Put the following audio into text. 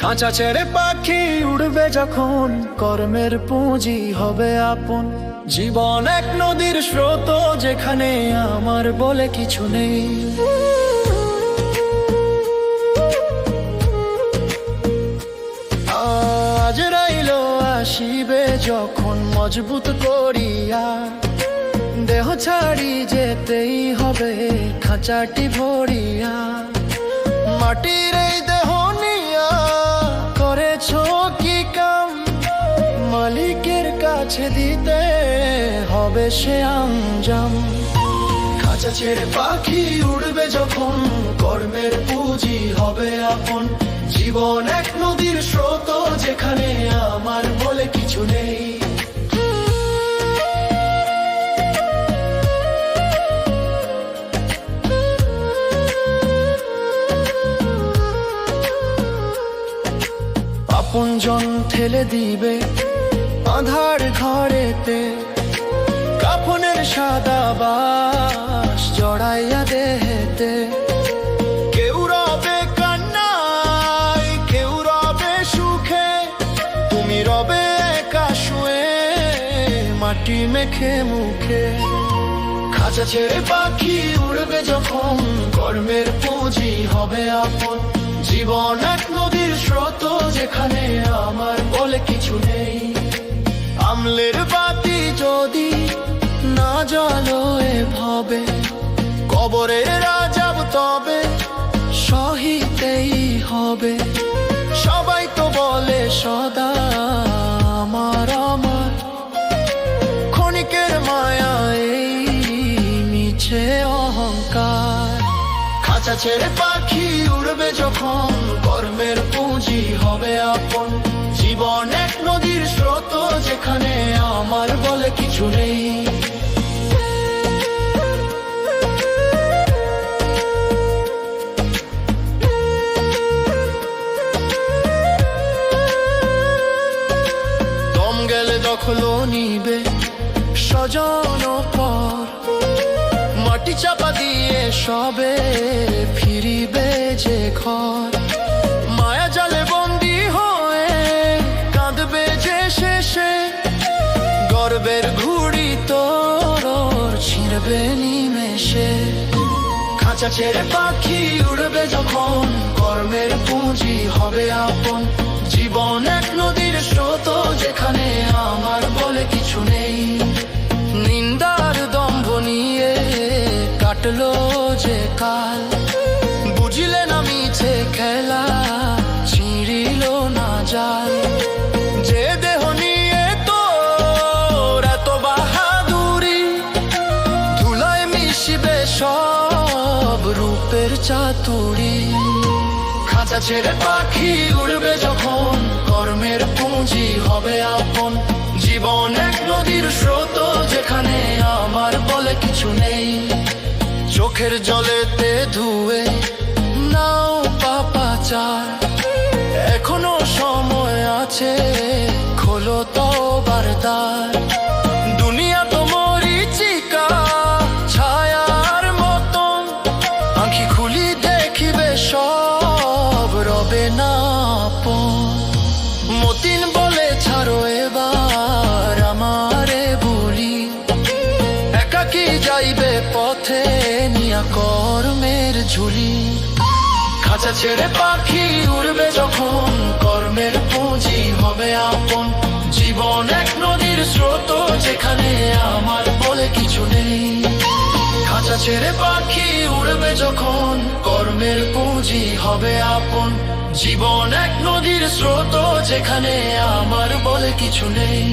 খাঁচা ছেড়ে পাখি উড়বে যখন, কর্মের পুঁজি হবে আপন। জীবন এক নদীর স্রোত, যেখানে আমার বলে কিছু নেই। আজ রাইল আসিবে যখন মজবুত করিয়া, দেহ ছাড়ি যেতেই হবে খাঁচাটি ভরিয়া। মাটির এই দেহ নিয়া করেছ কি কাম, মালিকের কাছে দিতে হবে সে আঞ্জাম। খাঁচা ছেড়ে পাখি উড়বে যখন, কর্মের পুঁজি হবে আপন। জীবন এক নদীর স্রোত, যেখানে আমার বলে কিছু নেই। আপনজন ঠেলে দিবে আঁধার ঘরেতে, কাফনের সাদা বাস জড়াইয়া দেহেতে। কেউ রবে কান্নায়, কেউ রবে সুখে, তুমি রবে একা শুয়ে মাটি মেখে মুখে। খাঁচা ছেড়ে পাখি উড়বে যখন, কর্মের পুঁজি হবে আপন। জীবন এক নদীর স্রোত, যেখানে আমার বলে কিছু নেই। আমলের বাতি যদি না জ্বলো এভাবে, কবরের আযাব তবে সহিতেই হবে। সবাই তো বলে সদা আমার আমার, ক্ষণিকের মায়া এই মিছে অহংকার। খাঁচা ছেড়ে পাখি উড়বে যখন, কর্মের পুঁজি হবে আপন। জীবন এক নদীর স্রোত, যেখানে আমার বলে কিছু নেই। দম গেলে দখল নিবে স্বজন পর, মাটি চাপা দিয়ে সবে ফিরিবে যে ঘর। মায়া জালে বন্দি হয়ে কাঁদবে যে শেষে, গর্বের ঘুড়ি তোর ছিঁড়বে নিমেষে। খাঁচা ছেড়ে পাখি উড়বে যখন, কর্মের পুঁজি হবে আপন। জীবন এক নদীর স্রোত, যেখানে আমার বলে কিছু নেই। নিন্দার দম্ভ নিয়ে কাটলো যে কাল, বুঝিলে না মিছে খেলা, ছিঁড়িল না জাল। যে দেহ নিয়ে তোর এত বাহাদুরি, ধুলায় মিশিবে সব রূপের চাতুরি। খাঁচা ছেড়ে পাখি উড়বে যখন, কর্মের পুঁজি হবে আপন। জীবন এক নদীর স্রোত, যেখানে আমার বলে কিছু নেই। চোখের জলেতে ধুয়ে নাও পাপাচার, এখনো সময় আছে, খোলো তওবার দ্বার। দুনিয়া তো মরীচিকা ছায়ার মতন, আঁখি খুলি দেখিবে সব রবে না আপন। মতিন বলে ছাড়ো এবার আমারে বলি, একাকি যাইবে পথে নিয়া কর্মের ঝুলি। খাঁচা ছেড়ে পাখি উড়বে যখন, কর্মের পুঁজি হবে আপন। জীবন এক নদীর স্রোত, যেখানে আমার বলে কিছু নেই। খাঁচা ছেড়ে পাখি উড়বে যখন, কর্মের পুঁজি হবে আপন। জীবন এক নদীর স্রোত, যেখানে আমার বলে কিছু নেই।